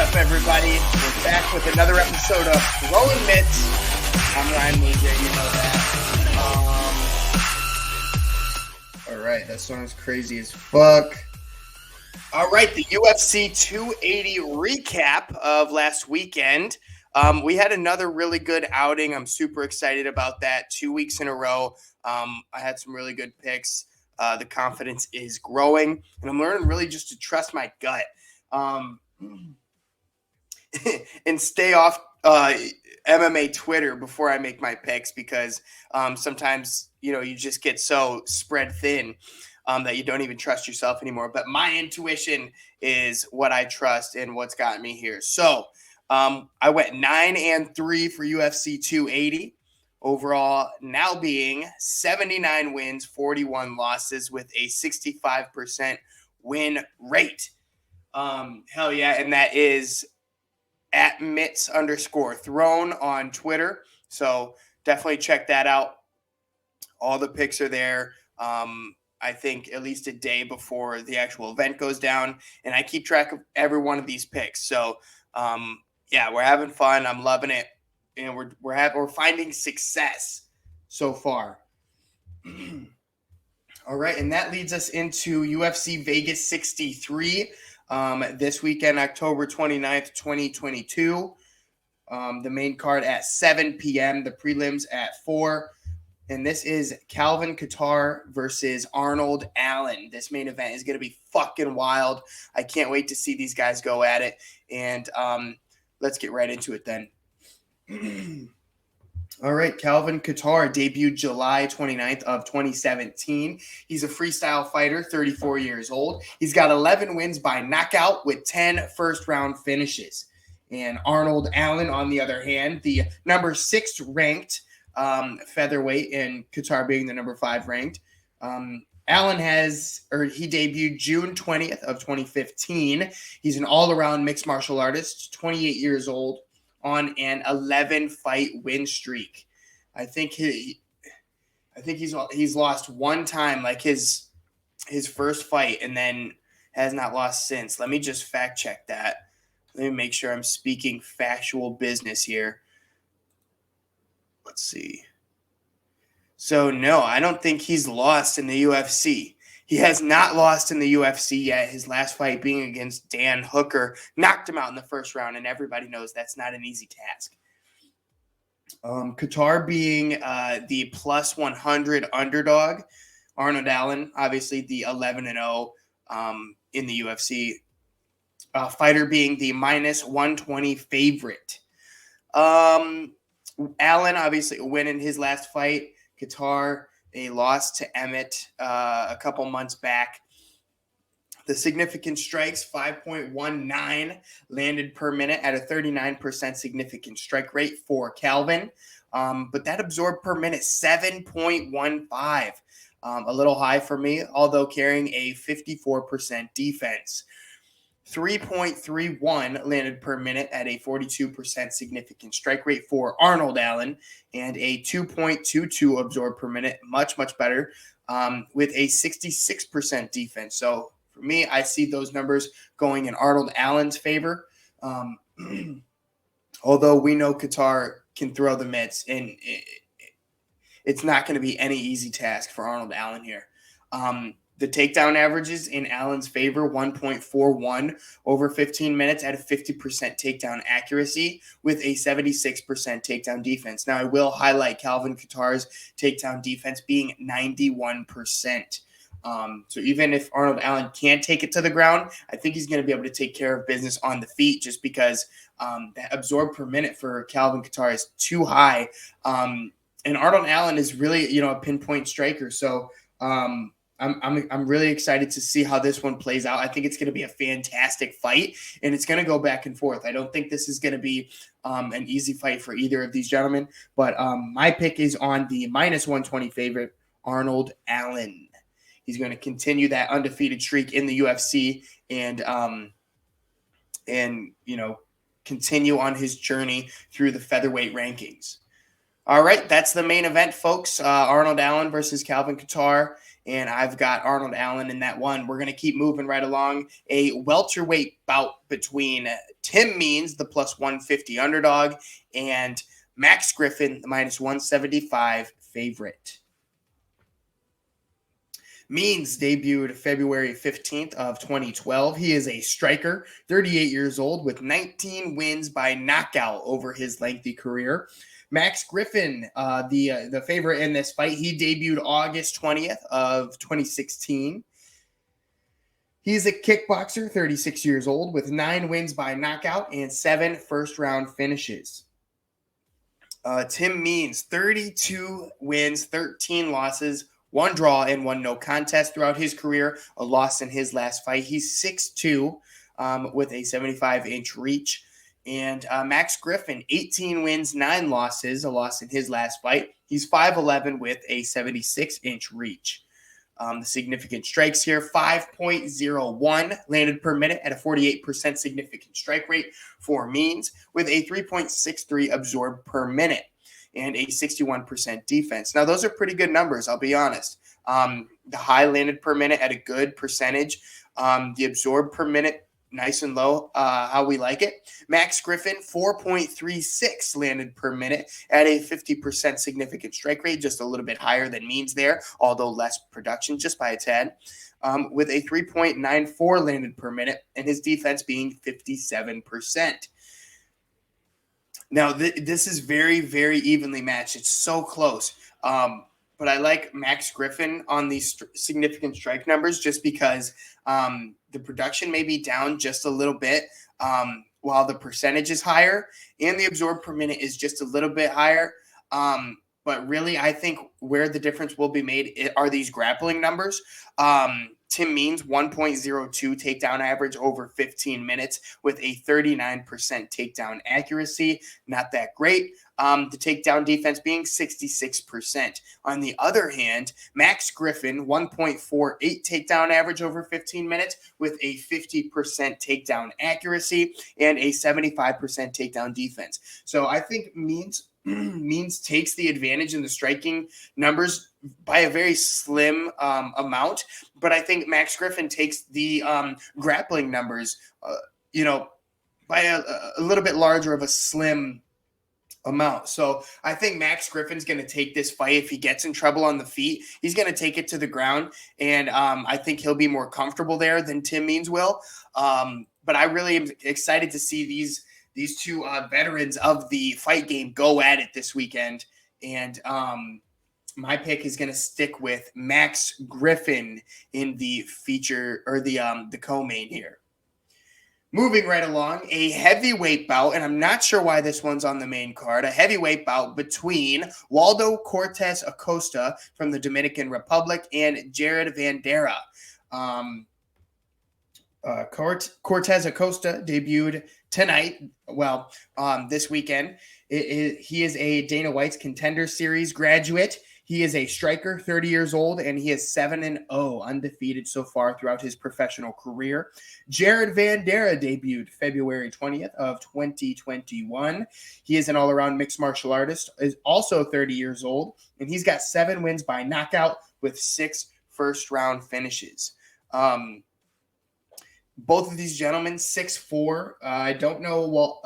up, everybody? We're back with another episode of Throwin Mitts. I'm Ryan Mougey, you know that. All right, that song's crazy as fuck. All right, the UFC 280 recap of last weekend. We had another really good outing. I'm super excited about that. 2 weeks in a row. I had some really good picks. The confidence is growing, and I'm learning really just to trust my gut. And stay off MMA Twitter before I make my picks because sometimes, you just get so spread thin that you don't even trust yourself anymore. But my intuition is what I trust and what's gotten me here. So I went 9-3 for UFC 280. Overall, now being 79 wins, 41 losses with a 65% win rate. Hell yeah. And that is at Mitts_Throwin on Twitter. So definitely check that out. All the picks are there. I think at least a day before the actual event goes down. And I keep track of every one of these picks. So yeah, we're having fun. I'm loving it. And we're finding success so far. All right, and that leads us into UFC Vegas63 this weekend, October 29th, 2022. The main card at 7 p.m., the prelims at 4. And this is Calvin Kattar versus Arnold Allen. This main event is going to be fucking wild. I can't wait to see these guys go at it. And let's get right into it then. All right, Calvin Kattar debuted July 29th of 2017. He's a freestyle fighter, 34 years old. He's got 11 wins by knockout with 10 first-round finishes. And Arnold Allen, on the other hand, the number 6 ranked featherweight, and Kattar being the number 5 ranked. Allen he debuted June 20th of 2015. He's an all-around mixed martial artist, 28 years old, on an 11-fight win streak. I think he's lost one time, like his first fight, and then has not lost since. Let me just fact check that. Let me make sure I'm speaking factual business here. Let's see. So no, I don't think he's lost in the UFC. He has not lost in the UFC yet. His last fight being against Dan Hooker knocked him out in the first round, and everybody knows that's not an easy task. Kattar being the plus 100 underdog. Arnold Allen, obviously the 11-0 in the UFC. Fighter being the minus 120 favorite. Allen, obviously, winning his last fight. Kattar, a loss to Emmett a couple months back. The significant strikes, 5.19 landed per minute at a 39% significant strike rate for Calvin. But that absorbed per minute, 7.15. A little high for me, although carrying a 54% defense. 3.31 landed per minute at a 42% significant strike rate for Arnold Allen, and a 2.22 absorbed per minute, much, much better, with a 66% defense. So for me, I see those numbers going in Arnold Allen's favor. Although we know Kattar can throw the mitts, and it's not going to be any easy task for Arnold Allen here. The takedown averages in Allen's favor, 1.41 over 15 minutes at a 50% takedown accuracy with a 76% takedown defense. Now, I will highlight Calvin Kattar's takedown defense being 91%. So even if Arnold Allen can't take it to the ground, I think he's going to be able to take care of business on the feet just because that absorbed per minute for Calvin Kattar is too high. And Arnold Allen is really, a pinpoint striker. So, I'm really excited to see how this one plays out. I think it's going to be a fantastic fight, and it's going to go back and forth. I don't think this is going to be an easy fight for either of these gentlemen, but my pick is on the minus 120 favorite, Arnold Allen. He's going to continue that undefeated streak in the UFC and continue on his journey through the featherweight rankings. All right, that's the main event, folks. Arnold Allen versus Calvin Kattar. and I've got Arnold Allen in that one. We're going to keep moving right along. A welterweight bout between Tim Means, the plus 150 underdog, and Max Griffin, the minus 175 favorite. Means debuted February 15th of 2012. He is a striker, 38 years old, with 19 wins by knockout over his lengthy career. Max Griffin, the favorite in this fight, he debuted August 20th of 2016. He's a kickboxer, 36 years old, with 9 wins by knockout and 7 first-round finishes. Tim Means, 32 wins, 13 losses, 1 draw, and 1 no contest throughout his career, a loss in his last fight. He's 6'2", with a 75-inch reach. And Max Griffin, 18 wins, 9 losses, a loss in his last fight. He's 5'11" with a 76-inch reach. The significant strikes here, 5.01 landed per minute at a 48% significant strike rate for Means, with a 3.63 absorbed per minute and a 61% defense. Now, those are pretty good numbers, I'll be honest. The high landed per minute at a good percentage. The absorbed per minute, nice and low, how we like it. Max Griffin, 4.36 landed per minute at a 50% significant strike rate, just a little bit higher than Means there, although less production, just by a tad, with a 3.94 landed per minute, and his defense being 57%. Now, this is very, very evenly matched. It's so close. But I like Max Griffin on these significant strike numbers just because the production may be down just a little bit while the percentage is higher, and the absorbed per minute is just a little bit higher. But really, I think where the difference will be made are these grappling numbers. Tim Means, 1.02 takedown average over 15 minutes with a 39% takedown accuracy. Not that great. The takedown defense being 66%. On the other hand, Max Griffin, 1.48 takedown average over 15 minutes with a 50% takedown accuracy and a 75% takedown defense. So I think Means takes the advantage in the striking numbers by a very slim amount, but I think Max Griffin takes the grappling numbers, by a little bit larger of a slim amount. So I think Max Griffin's going to take this fight. If he gets in trouble on the feet, he's going to take it to the ground, and I think he'll be more comfortable there than Tim Means will. But I really am excited to see these two veterans of the fight game go at it this weekend. And my pick is going to stick with Max Griffin in the feature, or the co-main here. Moving right along, a heavyweight bout, and I'm not sure why this one's on the main card, a heavyweight bout between Waldo Cortez Acosta from the Dominican Republic and Jared Vanderaa. Cortez Acosta debuted tonight, this weekend. He is a Dana White's Contender Series graduate. He is a striker, 30 years old, and he is 7-0, undefeated so far throughout his professional career. Jared Vanderaa debuted February 20th of 2021. He is an all-around mixed martial artist, is also 30 years old, and he's got 7 wins by knockout with 6 first-round finishes. Both of these gentlemen, 6'4". I don't know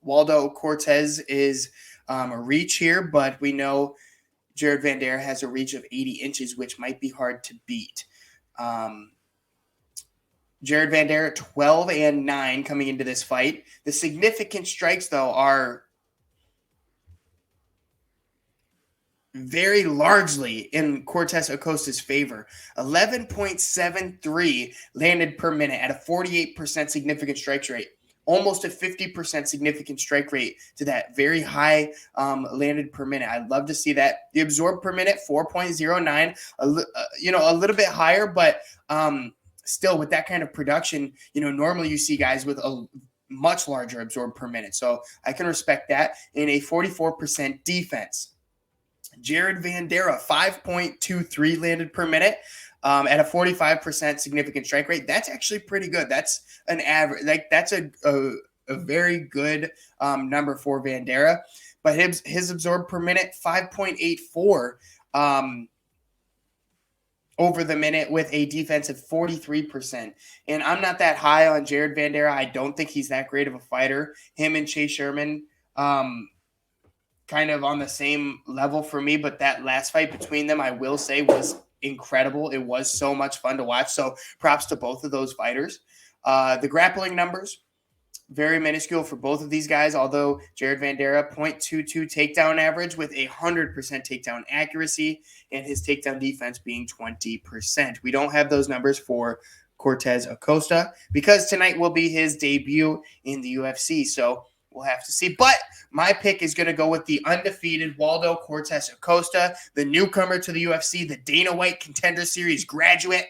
Waldo Cortez is a reach here, but we know Jared Vanderaa has a reach of 80 inches, which might be hard to beat. Jared Vanderaa, 12-9 coming into this fight. The significant strikes, though, are very largely in Cortez Acosta's favor. 11.73 landed per minute at a 48% significant strike rate. Almost a 50% significant strike rate to that very high landed per minute. I'd love to see that. The absorbed per minute, 4.09, a little bit higher, but still with that kind of production, normally you see guys with a much larger absorbed per minute. So I can respect that. In a 44% defense. Jared Vanderaa, 5.23 landed per minute. At a 45% significant strike rate. That's actually pretty good. That's an average. That's a very good number for Vanderaa. But his absorbed per minute, 5.84. over the minute with a defense of 43%. And I'm not that high on Jared Vanderaa. I don't think he's that great of a fighter. Him and Chase Sherman, kind of on the same level for me. But that last fight between them, I will say, was incredible. It was so much fun to watch. So props to both of those fighters. The grappling numbers, very minuscule for both of these guys, although Jared Vanderaa, 0.22 takedown average with 100% takedown accuracy, and his takedown defense being 20%. We don't have those numbers for Cortez Acosta because tonight will be his debut in the UFC, so we'll have to see. But my pick is going to go with the undefeated Waldo Cortez Acosta, the newcomer to the UFC, the Dana White Contender Series graduate.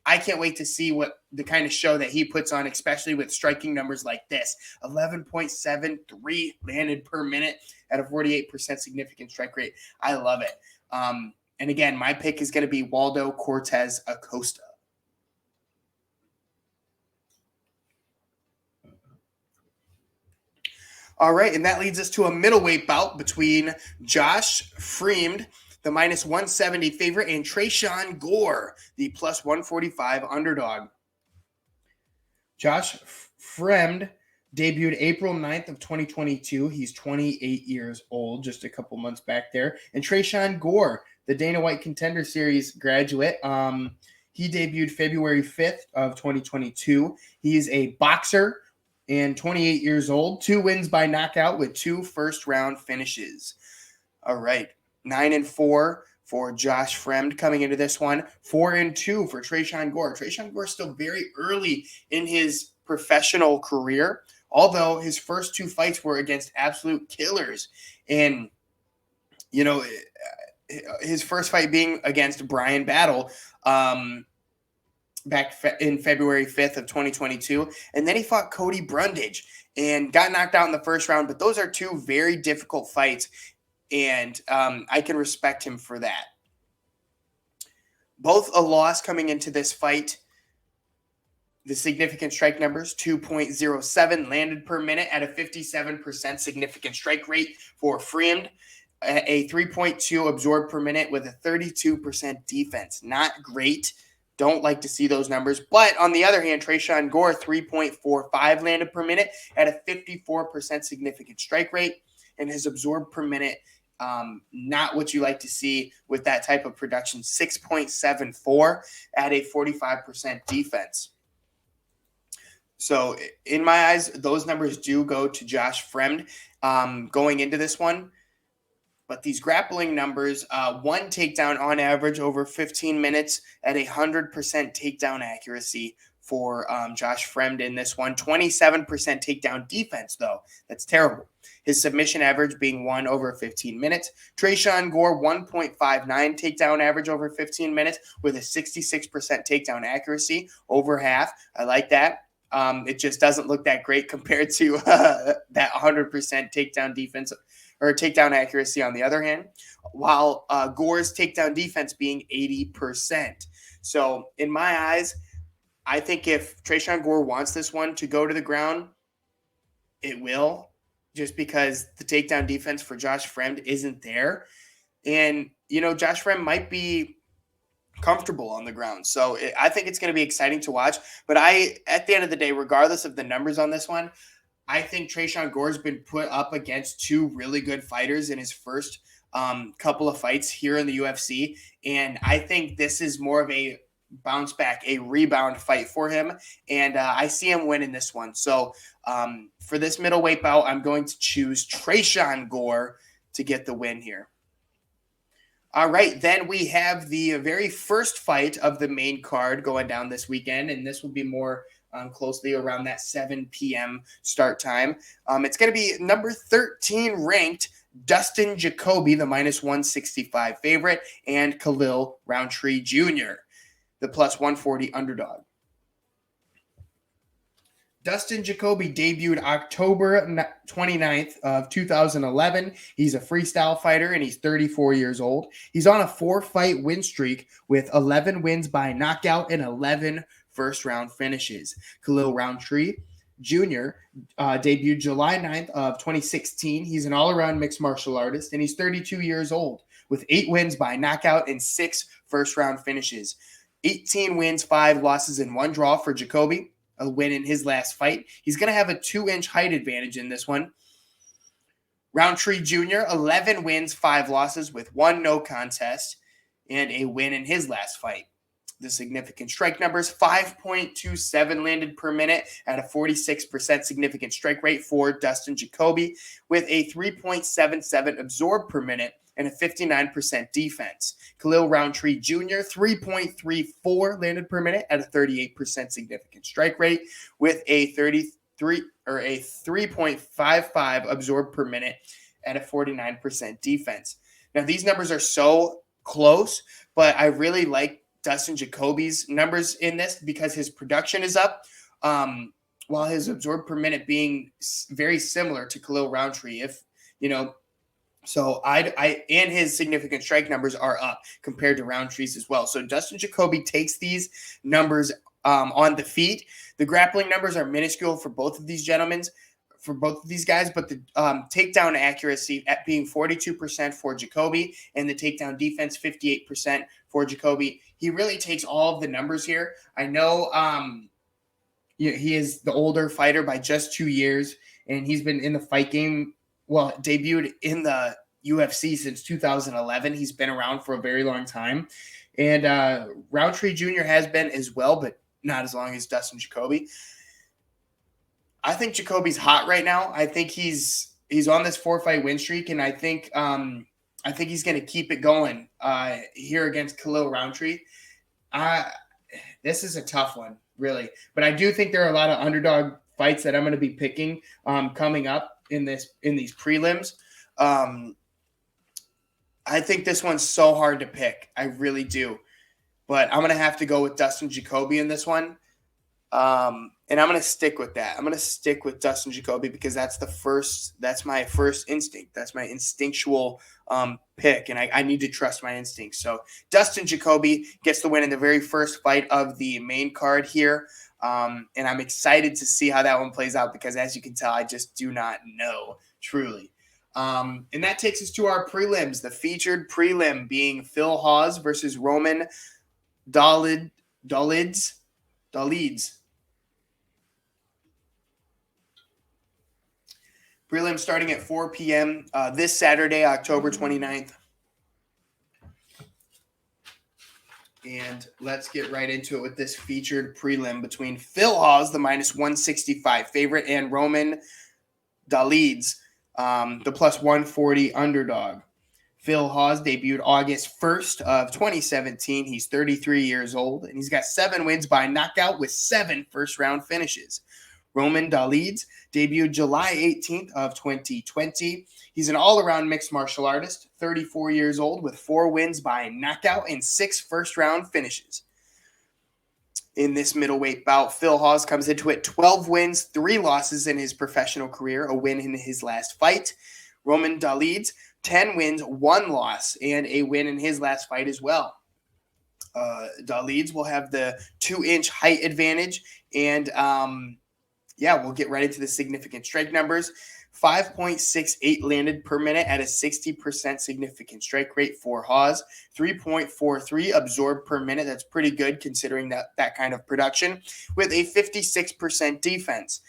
I can't wait to see what the kind of show that he puts on, especially with striking numbers like this. 11.73 landed per minute at a 48% significant strike rate. I love it. And again, my pick is going to be Waldo Cortez Acosta. All right, and that leads us to a middleweight bout between Josh Fremd, the minus 170 favorite, and Tresean Gore, the plus 145 underdog. Josh Fremd debuted April 9th of 2022. He's 28 years old, just a couple months back there. And Tresean Gore, the Dana White Contender Series graduate, he debuted February 5th of 2022. He's a boxer and 28 years old. 2 wins by knockout with 2 first-round finishes. All right. 9-4 for Josh Fremd coming into this one. 4-2 for Tresean Gore. Tresean Gore is still very early in his professional career, although his first 2 fights were against absolute killers. And, you know, his first fight being against Brian Battle back in February 5th of 2022. And then he fought Cody Brundage and got knocked out in the first round. But those are 2 very difficult fights. And I can respect him for that. Both a loss coming into this fight. The significant strike numbers, 2.07 landed per minute at a 57% significant strike rate for Fremd. A 3.2 absorbed per minute with a 32% defense. Not great. Don't like to see those numbers. But on the other hand, Tresean Gore, 3.45 landed per minute at a 54% significant strike rate. And his absorbed per minute, not what you like to see with that type of production, 6.74 at a 45% defense. So in my eyes, those numbers do go to Josh Fremd going into this one. But these grappling numbers, 1 takedown on average over 15 minutes at 100% takedown accuracy for Josh Fremd in this one. 27% takedown defense, though. That's terrible. His submission average being 1 over 15 minutes. Tresean Gore, 1.59 takedown average over 15 minutes with a 66% takedown accuracy, over half. I like that. It just doesn't look that great compared to that 100% takedown defense or takedown accuracy on the other hand, while Gore's takedown defense being 80%. So in my eyes, I think if Tresean Gore wants this one to go to the ground, it will, just because the takedown defense for Josh Fremd isn't there. And, you know, Josh Fremd might be comfortable on the ground. So I think it's going to be exciting to watch. But at the end of the day, regardless of the numbers on this one, I think Tresean Gore's been put up against 2 really good fighters in his first couple of fights here in the UFC. And I think this is more of a bounce back, a rebound fight for him. And I see him winning this one. So for this middleweight bout, I'm going to choose Tresean Gore to get the win here. All right, then we have the very first fight of the main card going down this weekend, and this will be more closely around that 7 p.m. start time. It's going to be number 13 ranked Dustin Jacoby, the minus 165 favorite, and Khalil Roundtree Jr., the plus 140 underdog. Dustin Jacoby debuted October 29th of 2011. He's a freestyle fighter, and he's 34 years old. He's on a 4-fight win streak with 11 wins by knockout and 11 first-round finishes. Khalil Roundtree Jr. Debuted July 9th of 2016. He's an all-around mixed martial artist, and he's 32 years old. with 8 wins by knockout and 6 first-round finishes. 18 wins, 5 losses, and 1 draw for Jacoby, a win in his last fight. He's going to have a 2-inch height advantage in this one. Roundtree Jr., 11 wins, 5 losses with 1 no contest and a win in his last fight. The significant strike numbers, 5.27 landed per minute at a 46% significant strike rate for Dustin Jacoby, with a 3.77 absorbed per minute and a 59% defense. Khalil Roundtree Jr., 3.34 landed per minute at a 38% significant strike rate, with a 3.55 absorbed per minute at a 49% defense. Now, these numbers are so close, but I really like Dustin Jacoby's numbers in this because his production is up, while his absorbed per minute being very similar to Khalil Roundtree. So and his significant strike numbers are up compared to Roundtree's as well. So Dustin Jacoby takes these numbers on the feet. The grappling numbers are minuscule for both of these guys, but the takedown accuracy at being 42% for Jacoby and the takedown defense 58% for Jacoby. He really takes all of the numbers here. I know he is the older fighter by just 2 years, and he's been in the fight game. Well, debuted in the UFC since 2011. He's been around for a very long time. And Roundtree Jr. has been as well, but not as long as Dustin Jacoby. I think Jacoby's hot right now. I think he's on this 4-fight win streak, and I think he's going to keep it going here against Khalil Roundtree. This is a tough one, really, but I do think there are a lot of underdog fights that I'm going to be picking coming up in these prelims. I think this one's so hard to pick. I really do, but I'm going to have to go with Dustin Jacoby in this one. And I'm going to stick with that. I'm going to stick with Dustin Jacoby because that's my first instinct. That's my instinctual pick, and I need to trust my instincts. So Dustin Jacoby gets the win in the very first fight of the main card here. And I'm excited to see how that one plays out because, as you can tell, I just do not know, truly. And that takes us to our prelims. The featured prelim being Phil Hawes versus Roman Dolidze. Prelim starting at 4 p.m. This Saturday, October 29th. And let's get right into it with this featured prelim between Phil Hawes, the -165 favorite, and Roman Dolidze, the +140 underdog. Phil Hawes debuted August 1st of 2017. He's 33 years old, and he's got 7 wins by knockout with 7 first-round finishes. Roman Dolidze debuted July 18th of 2020. He's an all-around mixed martial artist, 34 years old, with 4 wins by knockout and 6 first-round finishes. In this middleweight bout, Phil Hawes comes into it 12 wins, 3 losses in his professional career, a win in his last fight. Roman Dolidze, 10 wins, 1 loss, and a win in his last fight as well. Dolidze will have the 2-inch height advantage, and we'll get right into the significant strike numbers. 5.68 landed per minute at a 60% significant strike rate for Hawes. 3.43 absorbed per minute. That's pretty good considering that kind of production, with a 56% defense.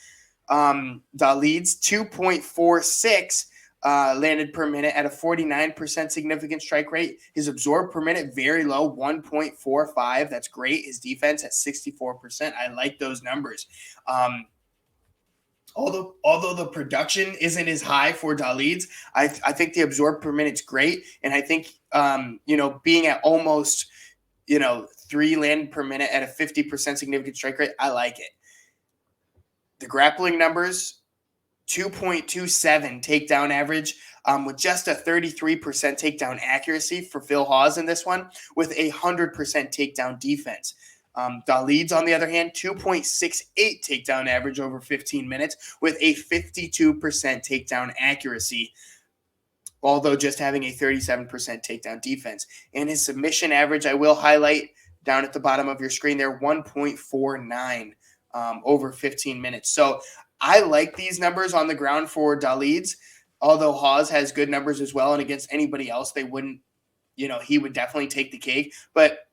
Dolidze, 2.46 landed per minute at a 49% significant strike rate. His absorbed per minute, very low, 1.45. That's great. His defense at 64%. I like those numbers. Although the production isn't as high for Dolidze, I think the absorbed per minute's great. And I think, being at almost, 3 landed per minute at a 50% significant strike rate, I like it. The grappling numbers, 2.27 takedown average, with just a 33% takedown accuracy for Phil Hawes in this one, with a 100% takedown defense. Dolidze, on the other hand, 2.68 takedown average over 15 minutes with a 52% takedown accuracy, although just having a 37% takedown defense. And his submission average, I will highlight down at the bottom of your screen there, 1.49 over 15 minutes. So I like these numbers on the ground for Dolidze, although Hawes has good numbers as well, and against anybody else, they wouldn't he would definitely take the cake. But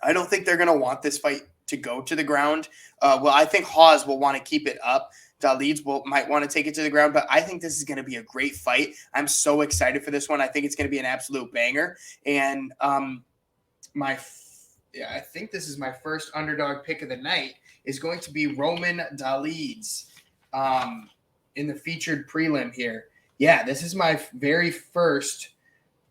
I don't think they're going to want this fight to go to the ground. Well, I think Hawes will want to keep it up. Dalids might want to take it to the ground, but I think this is going to be a great fight. I'm so excited for this one. I think it's going to be an absolute banger. And I think this is my first underdog pick of the night is going to be Roman Dalids in the featured prelim here. Yeah, this is my very first.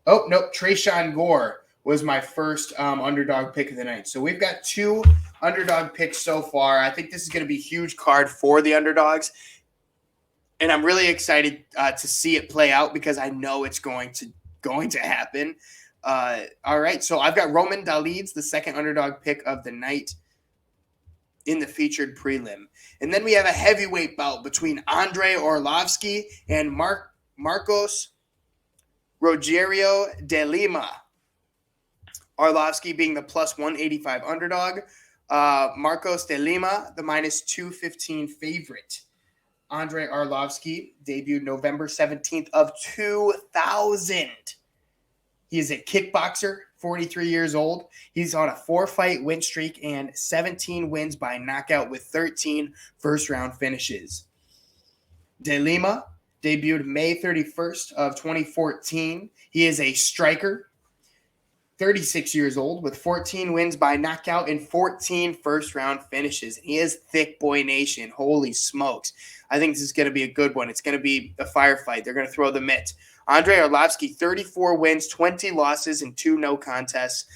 Oh, nope. Trayshawn Gore was my first underdog pick of the night. So we've got 2 underdog picks so far. I think this is going to be a huge card for the underdogs. And I'm really excited to see it play out because I know it's going to happen. All right, so I've got Roman Dalids, the second underdog pick of the night in the featured prelim. And then we have a heavyweight bout between Andre Arlovski and Marcos Rogerio de Lima. Arlovski being the plus 185 underdog. Marcos de Lima, the minus 215 favorite. Andre Arlovski debuted November 17th of 2000. He is a kickboxer, 43 years old. He's on a 4-fight win streak and 17 wins by knockout with 13 first-round finishes. De Lima debuted May 31st of 2014. He is a striker, 36 years old, with 14 wins by knockout and 14 first-round finishes. He is thick boy nation. Holy smokes. I think this is going to be a good one. It's going to be a firefight. They're going to throw the mitts. Andre Arlovski, 34 wins, 20 losses, and 2 no contests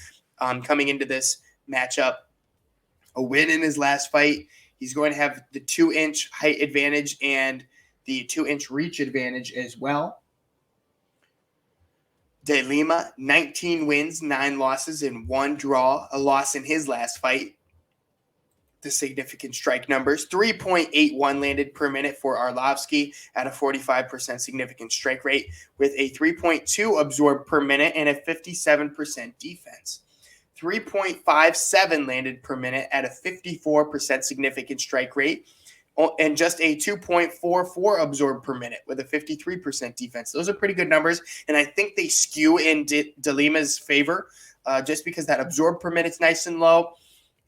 coming into this matchup. A win in his last fight. He's going to have the 2-inch height advantage and the 2-inch reach advantage as well. De Lima, 19 wins, 9 losses, and 1 draw. A loss in his last fight. The significant strike numbers. 3.81 landed per minute for Arlovski at a 45% significant strike rate with a 3.2 absorbed per minute and a 57% defense. 3.57 landed per minute at a 54% significant strike rate and just a 2.44 absorbed per minute with a 53% defense. Those are pretty good numbers, and I think they skew in De Lima's favor just because that absorbed per minute's nice and low,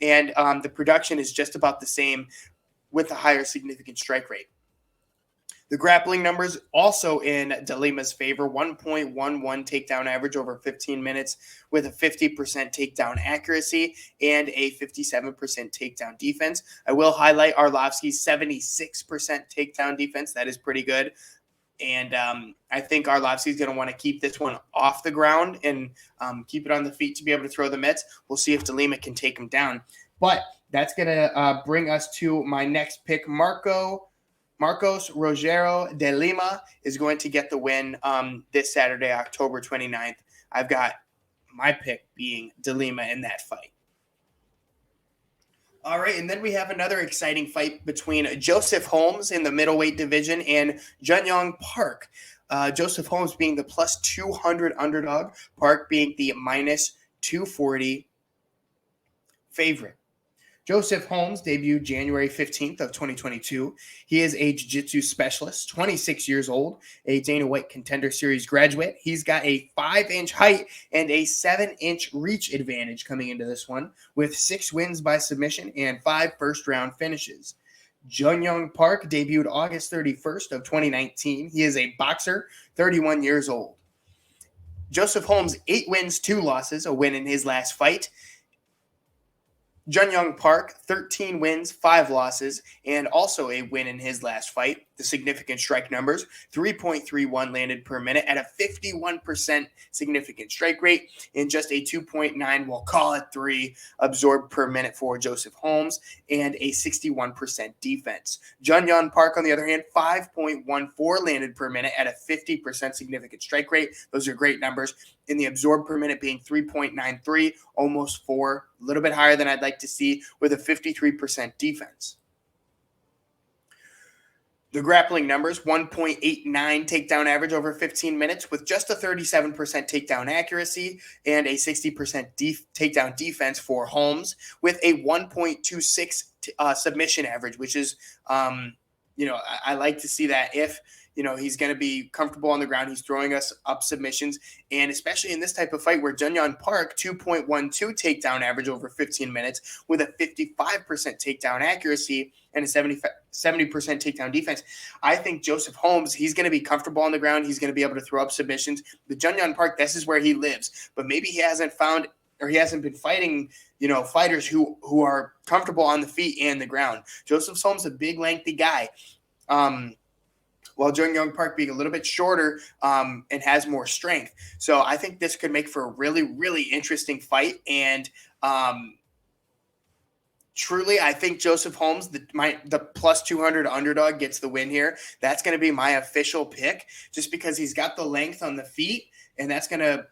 and the production is just about the same with a higher significant strike rate. The grappling numbers also in De Lima's favor, 1.11 takedown average over 15 minutes with a 50% takedown accuracy and a 57% takedown defense. I will highlight Arlovski's 76% takedown defense. That is pretty good. And I think Arlovski's going to want to keep this one off the ground and keep it on the feet to be able to throw the mitts. We'll see if De Lima can take him down. But that's going to bring us to my next pick. Marcos Rogerio de Lima is going to get the win this Saturday, October 29th. I've got my pick being De Lima in that fight. All right, and then we have another exciting fight between Joseph Holmes in the middleweight division and Junyoung Park. Joseph Holmes being the plus 200 underdog, Park being the minus 240 favorite. Joseph Holmes debuted January 15th of 2022. He is a jiu-jitsu specialist, 26 years old, a Dana White Contender Series graduate. He's got a 5-inch height and a 7-inch reach advantage coming into this one with 6 wins by submission and 5 first-round finishes. Junyoung Park debuted August 31st of 2019. He is a boxer, 31 years old. Joseph Holmes, 8 wins, 2 losses, a win in his last fight. Junyoung Park, 13 wins, 5 losses, and also a win in his last fight. The significant strike numbers, 3.31 landed per minute at a 51% significant strike rate and just a 2.9, we'll call it 3, absorbed per minute for Joseph Holmes and a 61% defense. Junyoung Park, on the other hand, 5.14 landed per minute at a 50% significant strike rate. Those are great numbers. In the absorbed per minute being 3.93, almost 4, a little bit higher than I'd like to see with a 53% defense. The grappling numbers, 1.89 takedown average over 15 minutes with just a 37% takedown accuracy and a 60% takedown defense for Holmes with a 1.26 submission average, which is, I like to see that if He's going to be comfortable on the ground. He's throwing us up submissions. And especially in this type of fight where Junyon Park, 2.12 takedown average over 15 minutes with a 55% takedown accuracy and a 70% takedown defense. I think Joseph Holmes, he's going to be comfortable on the ground. He's going to be able to throw up submissions. The Junyon Park, this is where he lives. But maybe he hasn't found or he hasn't been fighting, fighters who are comfortable on the feet and the ground. Joseph Holmes, a big, lengthy guy. While Junyon Park being a little bit shorter and has more strength. So I think this could make for a really, really interesting fight. And truly, I think Joseph Holmes, the plus 200 underdog, gets the win here. That's going to be my official pick just because he's got the length on the feet. And that's going to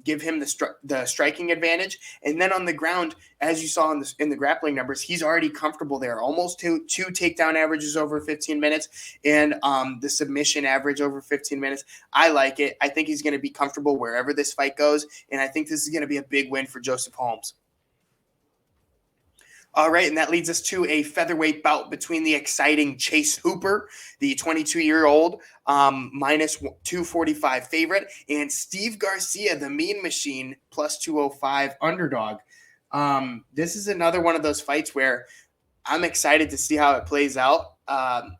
give him the striking advantage. And then on the ground, as you saw in the grappling numbers, he's already comfortable there. Almost two takedown averages over 15 minutes and the submission average over 15 minutes. I like it. I think he's going to be comfortable wherever this fight goes. And I think this is going to be a big win for Joseph Holmes. All right, and that leads us to a featherweight bout between the exciting Chase Hooper, the 22-year-old, minus 245 favorite, and Steve Garcia, the Mean Machine, plus 205 underdog. This is another one of those fights where I'm excited to see how it plays out.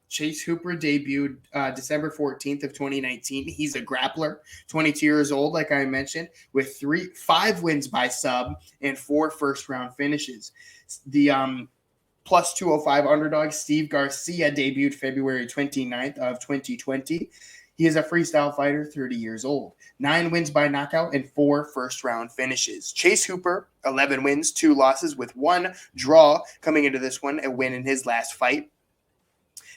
Chase Hooper debuted December 14th of 2019. He's a grappler, 22 years old, like I mentioned, with 5 wins by sub and 4 first-round finishes. The plus 205 underdog, Steve Garcia, debuted February 29th of 2020. He is a freestyle fighter, 30 years old. 9 wins by knockout and 4 first-round finishes. Chase Hooper, 11 wins, 2 losses with 1 draw coming into this one, a win in his last fight.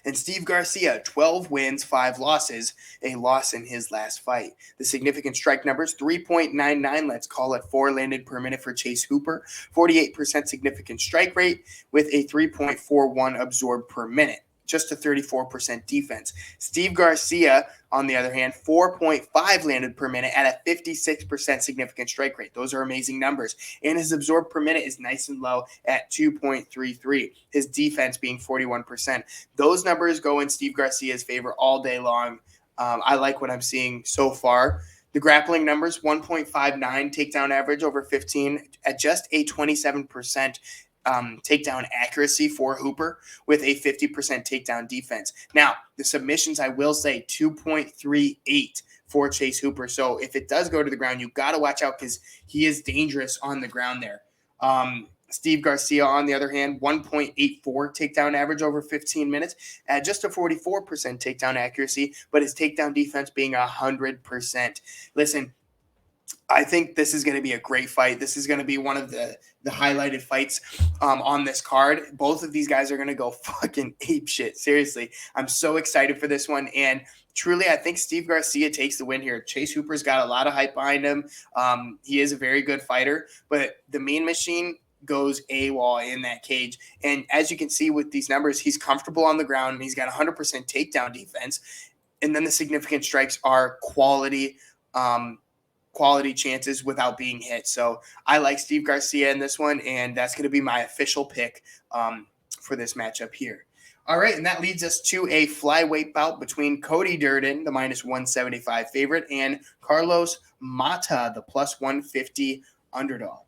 And Steve Garcia, 12 wins, 5 losses, a loss in his last fight. The significant strike numbers, 3.99, let's call it 4 landed per minute for Chase Hooper, 48% significant strike rate with a 3.41 absorbed per minute. Just a 34% defense. Steve Garcia, on the other hand, 4.5 landed per minute at a 56% significant strike rate. Those are amazing numbers. And his absorbed per minute is nice and low at 2.33. His defense being 41%. Those numbers go in Steve Garcia's favor all day long. I like what I'm seeing so far. The grappling numbers, 1.59 takedown average over 15 at just a 27% takedown accuracy for Hooper with a 50% takedown defense. Now, the submissions, I will say 2.38 for Chase Hooper. So if it does go to the ground, you got to watch out because he is dangerous on the ground there. Steve Garcia, on the other hand, 1.84 takedown average over 15 minutes at just a 44% takedown accuracy, but his takedown defense being 100%. Listen, I think this is going to be a great fight. This is going to be one of the highlighted fights on this card. Both of these guys are going to go fucking ape shit. Seriously, I'm so excited for this one. And truly, I think Steve Garcia takes the win here. Chase Hooper's got a lot of hype behind him. He is a very good fighter, but the Mean Machine goes AWOL in that cage. And as you can see with these numbers, he's comfortable on the ground and he's got 100% takedown defense. And then the significant strikes are quality chances without being hit. So I like Steve Garcia in this one, and that's going to be my official pick for this matchup here. All right, and that leads us to a flyweight bout between Cody Durden, the minus 175 favorite, and Carlos Mata, the plus 150 underdog.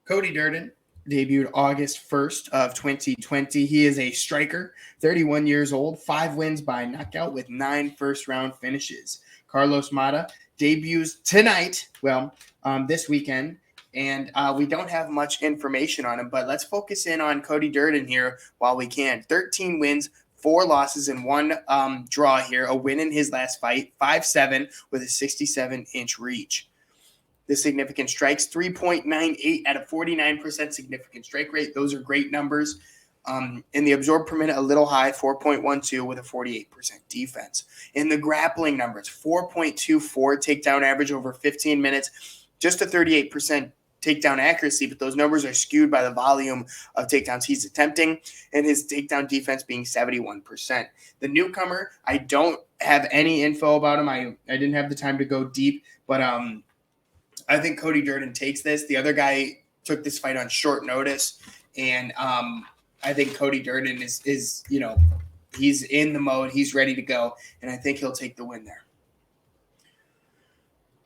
Cody Durden debuted August 1st of 2020. He is a striker, 31 years old, 5 wins by knockout with 9 first-round finishes. Carlos Mata debuts tonight, this weekend, and we don't have much information on him, but let's focus in on Cody Durden here while we can. 13 wins, 4 losses, and 1 draw here, a win in his last fight, 5'7", with a 67-inch reach. The significant strikes, 3.98 at a 49% significant strike rate. Those are great numbers. In the absorbed per minute, a little high, 4.12 with a 48% defense. In the grappling numbers, 4.24 takedown average over 15 minutes, just a 38% takedown accuracy, but those numbers are skewed by the volume of takedowns he's attempting, and his takedown defense being 71%. The newcomer, I don't have any info about him. I didn't have the time to go deep, but I think Cody Durden takes this. The other guy took this fight on short notice, and I think Cody Durden is He's in the mode. He's ready to go, and I think he'll take the win there.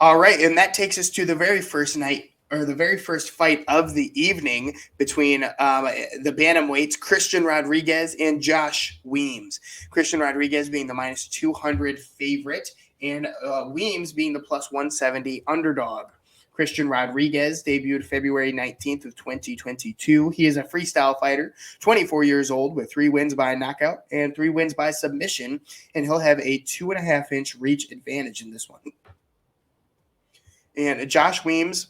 All right, and that takes us to the very first night, or the very first fight of the evening, between the bantamweights, Christian Rodriguez and Josh Weems. Christian Rodriguez being the minus 200 favorite, and Weems being the plus 170 underdog. Christian Rodriguez debuted February 19th of 2022. He is a freestyle fighter, 24 years old, with 3 wins by knockout and 3 wins by submission, and he'll have a 2.5-inch reach advantage in this one. And Josh Weems,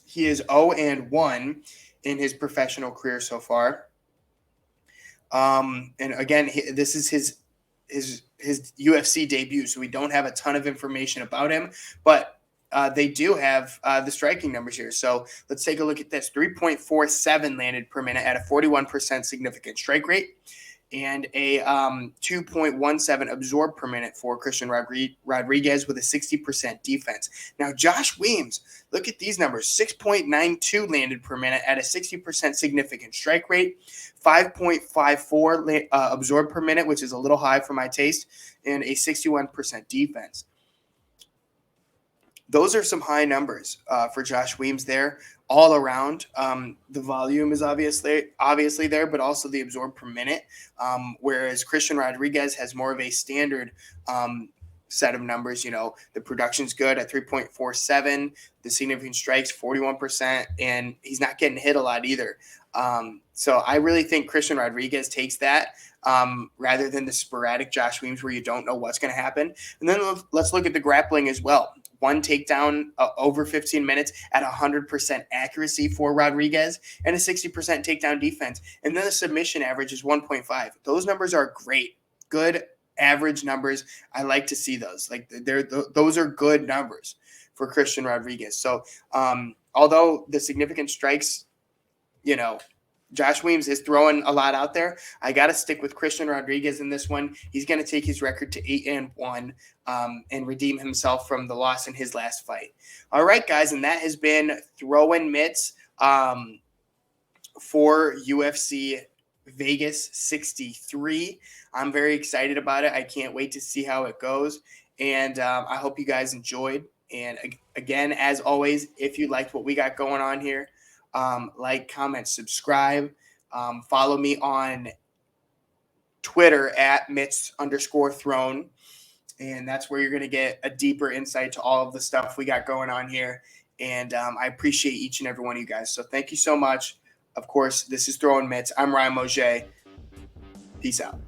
he is 0-1 in his professional career so far. And again, this is his UFC debut, so we don't have a ton of information about him, but they do have the striking numbers here. So let's take a look at this. 3.47 landed per minute at a 41% significant strike rate, and a 2.17 absorbed per minute for Christian Rodriguez with a 60% defense. Now, Josh Weems, look at these numbers. 6.92 landed per minute at a 60% significant strike rate, 5.54 absorbed per minute, which is a little high for my taste, and a 61% defense. Those are some high numbers for Josh Weems there all around. The volume is obviously there, but also the absorbed per minute, whereas Christian Rodriguez has more of a standard set of numbers. You know, the production's good at 3.47, the significant strikes 41%, and he's not getting hit a lot either. So I really think Christian Rodriguez takes that rather than the sporadic Josh Weems where you don't know what's going to happen. And then let's look at the grappling as well. 1 takedown over 15 minutes at 100% accuracy for Rodriguez, and a 60% takedown defense. And then the submission average is 1.5. Those numbers are great. Good average numbers. I like to see those. Like those are good numbers for Christian Rodriguez. So although the significant strikes, you know, Josh Weems is throwing a lot out there, I got to stick with Christian Rodriguez in this one. He's going to take his record to 8-1 and redeem himself from the loss in his last fight. All right, guys, and that has been Throwin Mitts for UFC Vegas63. I'm very excited about it. I can't wait to see how it goes, and I hope you guys enjoyed. And again, as always, if you liked what we got going on here, like, comment, subscribe. Follow me on Twitter at Mitts_Throwin. And that's where you're going to get a deeper insight to all of the stuff we got going on here. And I appreciate each and every one of you guys. So thank you so much. Of course, this is Throwin Mitts. I'm Ryan Mougey. Peace out.